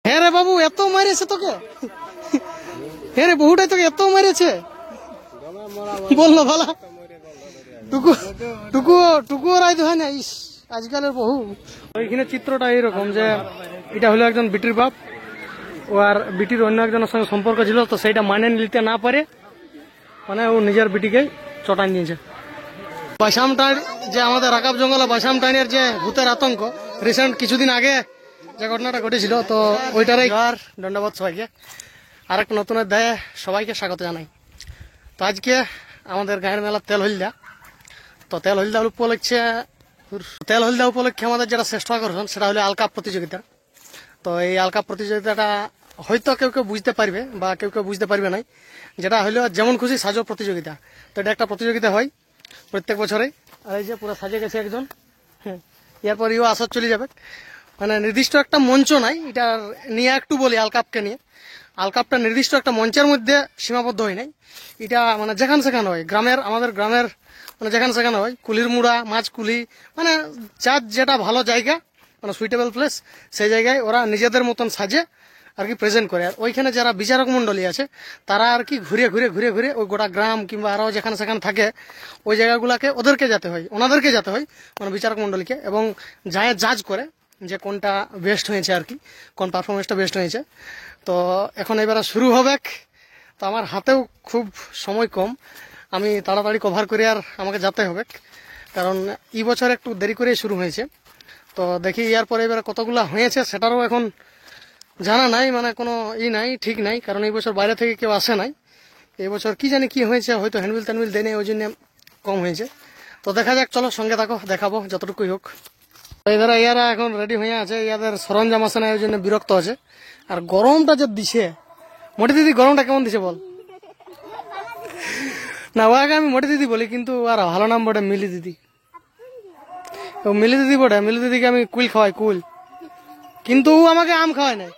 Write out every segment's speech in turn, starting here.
হ্যাঁ রে বাবু, এত মারিয়েছে তোকে? হ্যাঁ রে, বহুটাই তোকে এত মারিয়েছে? বললো ভালা টুকু টুকু টুকু রাইত হয় না। ইস, আজকালের বহু। ওইখানে চিত্রটা এইরকম যে এটা হলো একজন বিটির বাপ, ও আর বিটির অন্য একজনের সঙ্গে সম্পর্ক ছিল, তো সেইটা মানে নিতে না পারে মানে ও নিজের বিটিকে চটান নিয়েছে। বাসামটার যে আমাদের রাকাব জঙ্গলে বাসামটানের যে ভূতের আতঙ্ক, রিসেন্ট কিছুদিন আগে যে ঘটনাটা ঘটেছিল, তো ওইটারই দণ্ডবোধ সবাইকে আর একটা নতুন অধ্যায়ে সবাইকে স্বাগত জানাই। তো আজকে আমাদের গায়ের মেলা তেল হলদা, তো তেল হলদা উপলক্ষে আমাদের যেটা শ্রেষ্ঠ আকর্ষণ সেটা হলো আলকাপ প্রতিযোগিতা। তো এই আলকাপ প্রতিযোগিতাটা হয়তো কেউ কেউ বুঝতে পারবে বা কেউ কেউ বুঝতে পারবে না, যেটা হলো যেমন খুশি সাজো প্রতিযোগিতা। তো এটা একটা প্রতিযোগিতা হয় প্রত্যেক বছরে। আর এই যে পুরো সাজে গেছে একজন, হ্যাঁ, এরপর ইও আসর চলে যাবে। মানে নির্দিষ্ট একটা মঞ্চ নাই, এটা নিয়ে একটু বলি আলকাপকে নিয়ে। আলকাপটা নির্দিষ্ট একটা মঞ্চের মধ্যে সীমাবদ্ধ হয় নাই, এটা মানে যেখানে সেখানে হয়। আমাদের গ্রামের মানে যেখানে সেখানে হয়, কুলির মুড়া, মাছকুলি, মানে যার যেটা ভালো জায়গা, মানে সুইটেবল প্লেস, সেই জায়গায় ওরা নিজেদের মতন সাজে আর কি প্রেজেন্ট করে। আর ওইখানে যারা বিচারক মন্ডলী আছে তারা আর কি ঘুরে ঘুরে ঘুরে ঘুরে ওই গোটা গ্রাম কিংবা আরও যেখানে সেখানে থাকে ওই জায়গাগুলোকে ওনাদেরকে যেতে হয় মানে বিচারক মন্ডলীকে, এবং যায় জাজ করে যে কোনটা বেস্ট হয়েছে আর কি, কোন পারফরমেন্সটা বেস্ট হয়েছে। তো এখন এবার শুরু হবে। তো আমার হাতেও খুব সময় কম, আমি তাড়াতাড়ি কভার করে আর আমাকে যেতে হবে, কারণ এই বছর একটু দেরি করে শুরু হয়েছে। তো দেখি ইয়ার পরে এবার কতগুলা হয়েছে সেটারও এখন জানা নাই, মানে কোনো নাই, ঠিক নাই, কারণ এই বছর বাইরে থেকে কেউ আসে নাই। এই বছর কি জানি কি হয়েছে, হয়তো হ্যান্ডবিল ট্যান্ডবিল দেয় নাই, ওই জন্য কম হয়েছে। তো দেখা যাক, চলো সঙ্গে থাকো, দেখাবো যতটুকুই হোক। ইয়ারা এখন রেডি হয়ে আছে, ইয়াদের সরঞ্জাম আসে না, ওই জন্য বিরক্ত আছে। আর গরমটা যে দিছে, মোটি দিদি গরমটা কেমন দিছে বল? না, ওকে আমি মোটি দিদি বলি, কিন্তু আর ভালো নাম বটে মিলি দিদি। ও মিলি দিদি বটে, মিলি দিদিকে আমি কুল খাওয়াই, কুল। কিন্তু ও আমাকে আম খাওয়ায় নাই,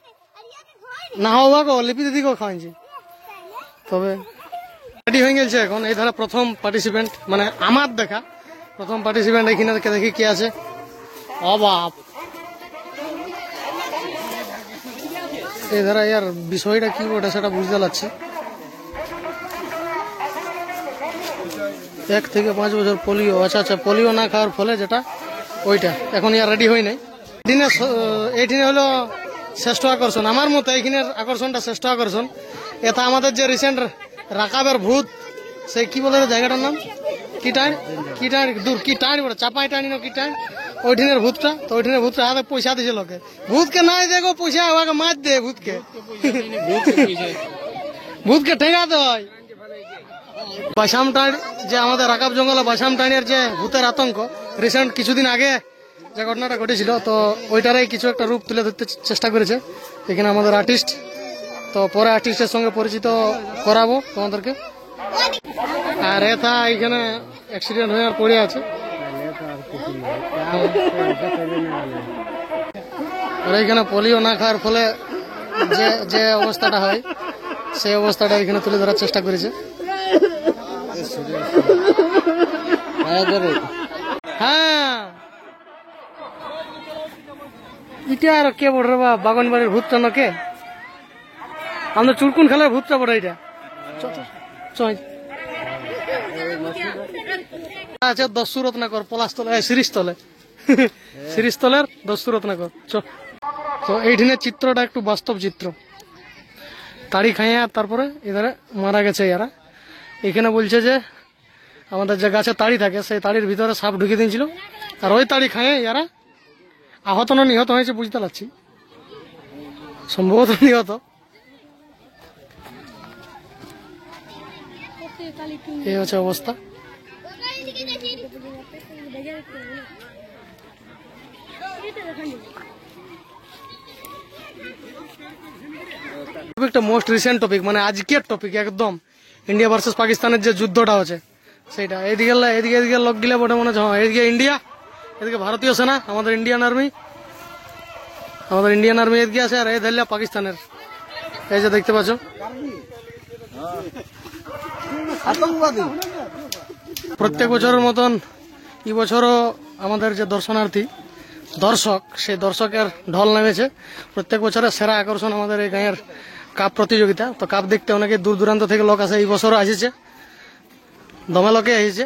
না ওকে লিপি দিদিকেও খাওয়াইছি। তবে রেডি হয়ে গেছে এখন। এই ধারা প্রথম পার্টিসিপেন্ট, মানে আমার দেখা প্রথম পার্টিসিপেন্ট। এখানে দেখি কি আছে। অবাব, এই ধারা ইয়ার বিষয়টা কি ওটা সেটা বুঝতে পারছি। 1 থেকে 5 বছর পোলিও, আচ্ছা পোলিও না খাওয়ার ফলে যেটা ওইটা এখন ইয়ার রেডি হয় নাই। এইদিনে হলো শ্রেষ্ঠ আকর্ষণ আমার মতো, এইখানের আকর্ষণটা শ্রেষ্ঠ আকর্ষণ। এটা আমাদের যে রিসেন্ট রাকাবের ভূত, সেই কি বলে জায়গাটার নাম, কি টাঁড় বলে চাপাই টানি না কি টাঁড়, ওইদিনের ভূতটা। তো ওইদিনের ভূতটা হাতে পয়সা দিছে লোকে, ভূতকে নাই দেখো পয়সা ওকে মার দে, ভূতকে ঠেঙাতে হয়। বাসামটার যে আমাদের রাকাব জঙ্গলে বাসামটানের যে ভূতের আতঙ্ক, রিসেন্ট কিছুদিন আগে যে ঘটনাটা ঘটেছিল, তো ওইটারই কিছু একটা রূপ তুলে ধরতে চেষ্টা করেছে এখানে আমাদের আর্টিস্ট। তো পরে আর্টিস্টের সঙ্গে পরিচিত করাবো তোমাদেরকে। আর এটা এখানে অ্যাক্সিডেন্ট হয়ে আর পড়ে আছে, আর এখানে পোলিও না খাওয়ার ফলে যে অবস্থাটা হয় সেই অবস্থাটা এখানে তুলে ধরার চেষ্টা করেছে। হ্যাঁ, এটা আর কে বড় রে, বাগান বাড়ির ভূতটা না কে, আমাদের চুরকুন খেলার ভূতটা বড় এটা। আচ্ছা, 10 রত্নাকর পলাশতলে, শিরিষতলের 10 রত্নাকর। তো এইখানে চিত্রটা একটু বাস্তব চিত্র, তাড়ি খাইয়া তারপরে এধারে মারা গেছে এরা। এখানে বলছে যে আমাদের যে গাছে তাড়ি থাকে সেই তাড়ির ভিতরে সাপ ঢুকে দিয়েছিল, আর ওই তাড়ি খাইয়ে এরা আহত না নিহত হয়েছে বুঝতে পারছি, সম্ভবত নিহত। এই হচ্ছে অবস্থা। টপিকটা মোস্ট রিসেন্ট টপিক, মানে আজকের টপিক একদম, ইন্ডিয়া ভার্সেস পাকিস্তানের যে যুদ্ধটা হচ্ছে সেইটা। এদিকে লোক গিলে বটে মনে হচ্ছে, হ্যাঁ এদিকে ইন্ডিয়া, এদিকে ভারতীয় সেনা, আমাদের ইন্ডিয়ান আর্মি এদিকে আছে, আর এই ধরলে পাকিস্তানের, এই যে দেখতে পাচ্ছ প্রত্যেক বছরের মতন এই বছরও আমাদের যে দর্শনার্থী দর্শক, সেই দর্শকের ঢল নেমেছে। প্রত্যেক বছরের সেরা আকর্ষণ আমাদের এই গাঁয়ের কাপ প্রতিযোগিতা। তো কাপ দেখতে অনেকে দূর দূরান্ত থেকে লোক আসে, এই বছরও আসছে, দমে লোকে এসেছে।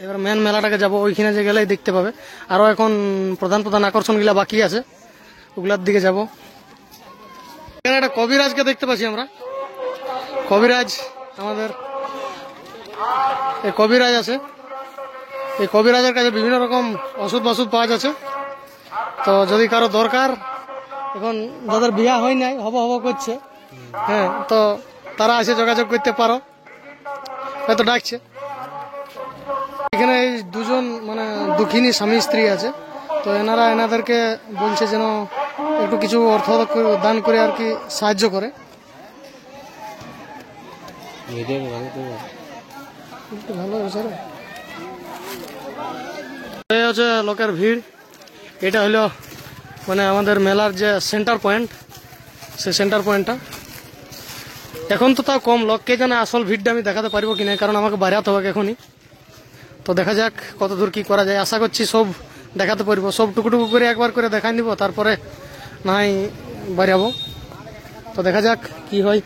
এবার মেন মেলাটাকে যাব, ওইখানে যে গেলেই দেখতে পাবে। আরও এখন প্রধান প্রধান আকর্ষণগুলা বাকি আছে, ওগুলার দিকে যাব। এখানে একটা কবিরাজকে দেখতে পাচ্ছি আমরা। কবিরাজ আমাদের এই কবিরাজ আছে, এই কবিরাজের কাছে বিভিন্ন রকম ওষুধ পাওয়া যাচ্ছে। তো যদি কারো দরকার, এখন যাদের বিয়া হয় নাই, হব করছে, হ্যাঁ, তো তারা এসে যোগাযোগ করতে পারো, হয়তো ডাকছে। এখানে এই দুজন মানে দুঃখিনী স্বামী স্ত্রী আছে, তো এনাদেরকে বলছে যেন একটু কিছু অর্থ দান করে আর কি সাহায্য করে। ভালো হচ্ছে লোকের ভিড়। এটা হলো মানে আমাদের মেলার যে সেন্টার পয়েন্ট, সে সেন্টার পয়েন্টটা এখন তো তাও কম লোক, কে জানে আসল ভিড়টা আমি দেখাতে পারবো কিনা, কারণ আমাকে বাড়াতে হবে এখনই। তো দেখা যাক কত দূর কি করা যায়। আশা করছি সব দেখাতে পারবো, সব টুকুটুকু করে একবার করে দেখাই নিব, তারপরে না হয় বাড়াবো। তো দেখা যাক কি হয়।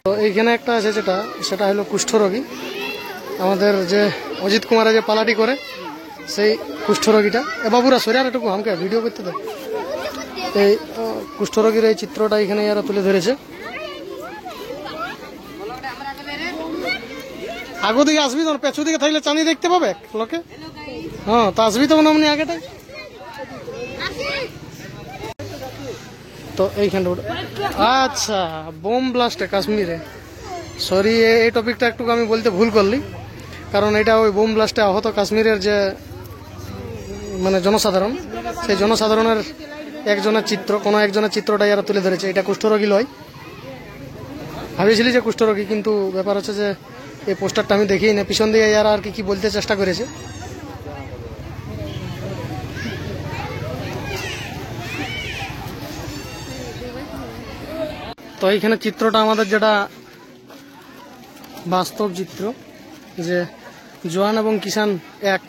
তো এইখানে একটা আছে সেটা হলো কুষ্ঠরোগী, আমাদের যে অজিত কুমারে যে পালাটি করে সেই কুষ্ঠরোগীটা। এ বাবুরা সরিয়ার একটু আমাকে ভিডিও করতে দাও। এই কুষ্ঠরোগীর এই চিত্রটা এখানে এরা তুলে ধরেছে। আগো দিকে আসবি তো, পেছু দিকে থাকলে চাঁদি দেখতে পাবে লোকে। হ্যাঁ, তো আসবি তো মনে আগেটাই। তো এইখানটা আচ্ছা, বোম ব্লাস্টে কাশ্মীরে, সরি এই টপিকটা একটু আমি বলতে ভুল করলি, কারণ এটা ওই বোম ব্লাস্টে আহত কাশ্মীরের যে মানে জনসাধারণ, সেই জনসাধারণের একজনের চিত্র, কোনো একজনের চিত্রটাই এরা তুলে ধরেছে। এটা কুষ্ঠরোগী লয়, ভাবিছিলি যে কুষ্ঠরোগী, কিন্তু ব্যাপার হচ্ছে যে এই পোস্টারটা আমি দেখিই না, পিছন দিয়ে এরা আর কি বলতে চেষ্টা করেছে। তো এইখানে চিত্রটা আমাদের যেটা বাস্তব চিত্র, যে জওয়ান এবং কিষান এক।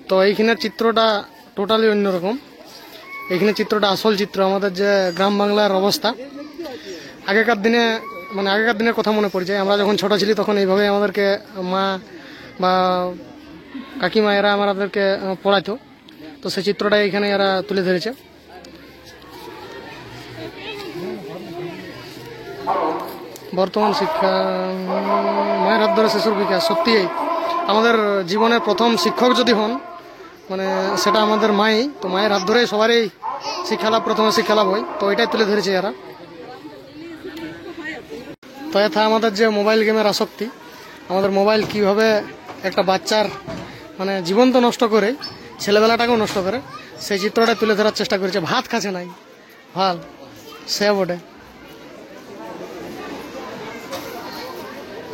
তো এইখানে চিত্রটা টোটালি অন্যরকম। এইখানে চিত্রটা আসল চিত্র, আমাদের যে গ্রাম বাংলার অবস্থা। আগেকার দিনের কথা মনে পড়ে যায়। আমরা যখন ছোট ছিলি তখন এইভাবে আমাদেরকে মা বা কাকিমা এরা আমাদেরকে পড়াইতো। তো সেই চিত্রটা এখানে এরা তুলে ধরেছে। বর্তমান শিক্ষা, মায়ের হাত ধরে শিশুর বিকাশ। সত্যি আমাদের জীবনের প্রথম শিক্ষক যদি হন, মানে সেটা আমাদের মাই। তো মায়ের হাত ধরে সবারই প্রথমে শিক্ষা লাভ হয়। তো এটাই তুলে ধরেছে এরা। তো এটা আমাদের যে মোবাইল গেমের আসক্তি, আমাদের মোবাইল কিভাবে একটা বাচ্চার মানে জীবন তো নষ্ট করে, ছেলেবেলাটাকেও নষ্ট করে, সেই চিত্রটা তুলে ধরার চেষ্টা করেছে। ভাত খাচ্ছে নাই, ভাল সে বটে,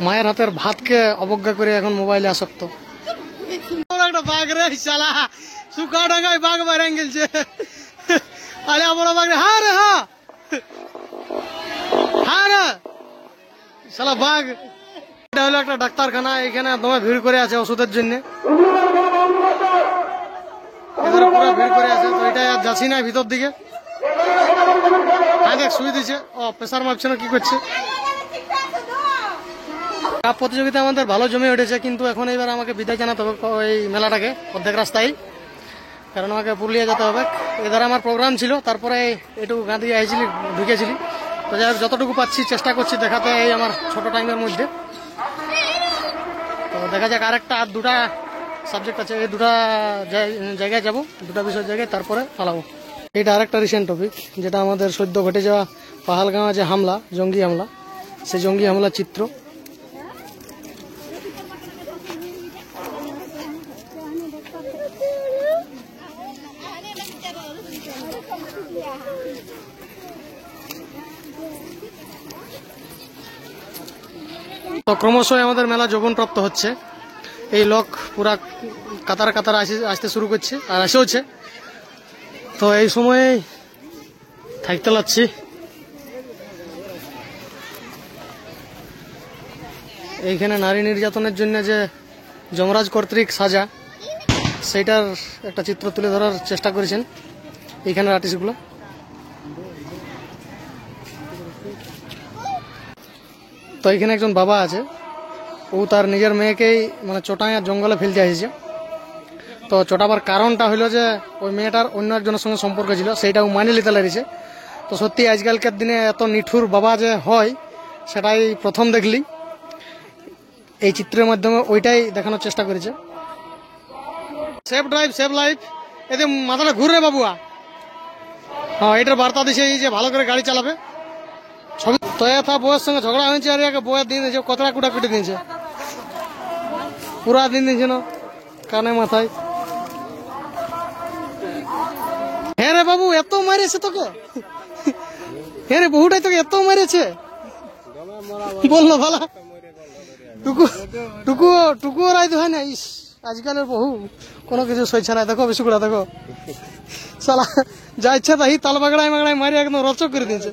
মায়ের হাতের ভাতকে অবজ্ঞা করে এখন মোবাইলে আসক্ত। একটা বাঘ রে শালা, সুখা ডাঙ্গায় বাঘ বাইরে গেলছে। আরে আমরা বাঘ রে, হ্যাঁ রে, হ্যাঁ রে শালা বাঘ। এটা হলো একটা ডাক্তারখানা, এখানে তোমার ভিড় করে আছে ওষুধের জন্য, পুরো ভিড় করে আছে। তো এটা আর যাচ্ছি না ভিতর দিকে। হ্যাঁ দেখ, শুয়ে দিচ্ছে। ও প্রেসার মাপছে না, কি করছে। কাপ প্রতিযোগিতা আমাদের ভালো জমে উঠেছে, কিন্তু এখন এবার আমাকে বিদায় জানাতে হবে এই মেলাটাকে অর্ধেক রাস্তায়, কারণ আমাকে পুরুলিয়া যেতে হবে। এধারে আমার প্রোগ্রাম ছিল, তারপরে একটু গাঁধী আইছিলি, ঢুকেছিলি। তো যাই হোক, যতটুকু পাচ্ছি চেষ্টা করছি দেখাতে এই আমার ছোট টাইমের মধ্যে। তো দেখা যাক, আর দুটা সাবজেক্ট আছে, এই দুটা জায়গায় যাব, দুটা বিষয়ের জায়গায়, তারপরে পালাবো। এটা আরেকটা রিসেন্ট টপিক, যেটা আমাদের সদ্য ঘটে যাওয়া পাহালগাঁওয়ে যে হামলা, জঙ্গি হামলা, সেই জঙ্গি হামলার চিত্র। তো ক্রমশই আমাদের মেলা যৌবনপ্রাপ্ত হচ্ছে। এই লোক পুরা কাতার কাতার আসতে শুরু করছে, আর আসেওছে। তো এই সময়ে থাকতে লাগছি। এইখানে নারী নির্যাতনের জন্য যে যমরাজ কর্তৃক সাজা সেইটার একটা চিত্র তুলে ধরার চেষ্টা করেছেন এইখানের আর্টিস্টগুলো। তো এখানে একজন বাবা আছে, ও তার নিজের মেয়েকেই মানে চোটায় জঙ্গলে ফেলতে আসছে। তো চোটাবার কারণটা হলো যে ওই মেয়েটার অন্য একজনের সঙ্গে সম্পর্ক ছিল, সেইটাও মানে নিতে লেগেছে। তো সত্যি আজকালকার দিনে এত নিঠুর বাবা যে হয় সেটাই প্রথম দেখলি। এই চিত্রের মাধ্যমে ওইটাই দেখানোর চেষ্টা করেছে। সেফ ড্রাইভ সেভ লাইফ, এতে মাথাটা ঘুরে বাবুয়া। হ্যাঁ, এটার বার্তা দিছে এই যে ভালো করে গাড়ি চালাবে। ছবি তো বউয়ের সঙ্গে ঝগড়া হয়েছে, আর একে বউয়ের দিন দিয়েছে, কতটা কুটা কুটে দিয়েছে, পুরা দিন দিয়েছে না কানে মাথায়। হ্যাঁ রে বাবু, এত মারিয়েছে তোকে? হ্যাঁ রে, বহুটাই তোকে এত মারিয়েছে বললো ভালা। টুকুও রায় হয় না। ইস, আজকালের বহু কোনো কিছু সইছে না। দেখো বিশুকুড়া, দেখো সালা যা ইচ্ছা তাই তাল বাগড়ায় মাগড়ায় মারি একদম রচক করে দিয়েছে।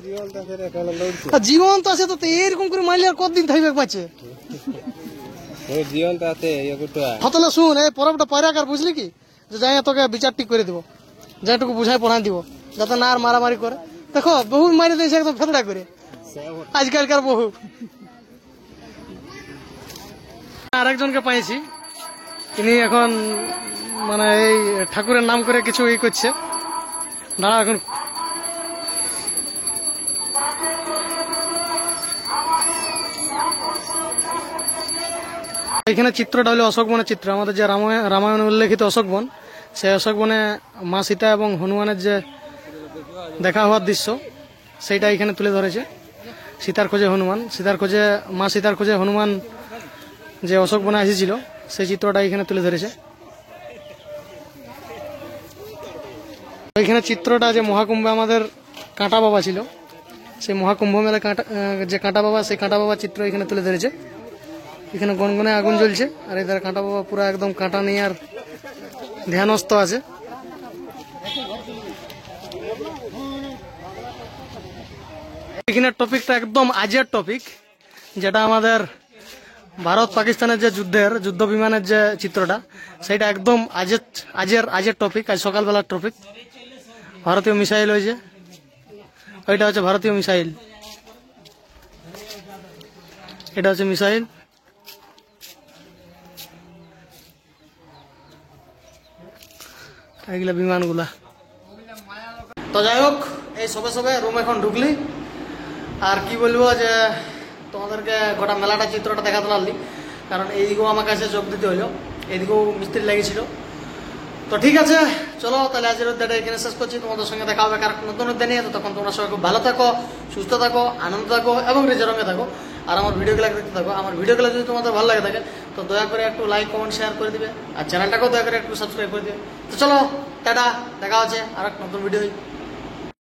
জীবন তো আছে, তো এরকম করে মারলে আর কতদিন থাকবে পাচ্ছে? হতলে শুন, এই পরবটা পয়রাকার বুঝলি কি, যে যাই তোকে বিচার ঠিক করে দিব, যেটুকু বুঝাই পড়াই দিব, যাতে না আর মারামারি করে। দেখো বহু মারি দিয়েছে একদম ফেতড়া করে আজকালকার বহু। আরেকজনকে পাইছি, তিনি এখন মানে এই ঠাকুরের নাম করে কিছু ই করছে। দাঁড়া, এখন এখানে চিত্রটা হলো অশোক বনের চিত্র। আমাদের যে রামায়ণে উল্লেখিত অশোক বন, সেই অশোক বনে মা সীতা এবং হনুমানের যে দেখা হওয়ার দৃশ্য সেইটা এখানে তুলে ধরেছে। সীতার খোঁজে হনুমান, মা সীতার খোঁজে হনুমান যে অশোক বনে এসেছিল সেই চিত্রটা এখানে তুলে ধরেছে। এখানে চিত্রটা যে মহাকুম্ভে আমাদের কাঁটা বাবা ছিল, সেই মহাকুম্ভ মেলা যে কাঁটা বাবা, সেই কাঁটা বাবা চিত্র এখানে তুলে ধরেছে। এখানে গনগনে আগুন জ্বলছে, আর এদের কাঁটা বাবা পুরো একদম কাঁটা নিয়ে আর ধ্যানস্থ আছে। এখানের টপিকটা একদম আজের টপিক, যেটা আমাদের ভারত পাকিস্তানের যে যুদ্ধ বিমানের যে চিত্রটা, সেটা একদম আজের টপিক, আজ সকালবেলার টপিক। ভারতীয় মিসাইল হয়েছে, ওইটা হচ্ছে ভারতীয় মিসাইল, এটা হচ্ছে মিসাইল। এগুলা বিমানগুলা। তো যাই হোক, এই সবে রুম এখন ঢুকলি, আর কি বলবো যে তোমাদেরকে গোটা মেলাটা চিত্রটা দেখাতে পারলি, কারণ এইদিকেও আমার কাছে যোগ দিতে হইলো, এইদিকেও মিস্ত্রি লেগেছিল। তো ঠিক আছে, চলো তাহলে আজকের অধ্যায়টা এখানে শেষ করছি। তোমাদের সঙ্গে দেখা হবে কারণ নতুন অধ্যায় নিয়ে। তখন তোমরা সবাই খুব ভালো থাকো, সুস্থ থাকো, আনন্দ থাকো এবং নিজের রঙে থাকো, আর আমার ভিডিওগুলো দেখতে থাকো। আমার ভিডিওগুলো যদি তোমাদের ভালো লাগে থাকে তো দয়া করে একটু লাইক কমেন্ট শেয়ার করে দিবে, আর চ্যানেলটাকেও দয়া করে একটু সাবস্ক্রাইব করে দিবে। তো চলো টাটা, দেখা হচ্ছে আর এক নতুন ভিডিও।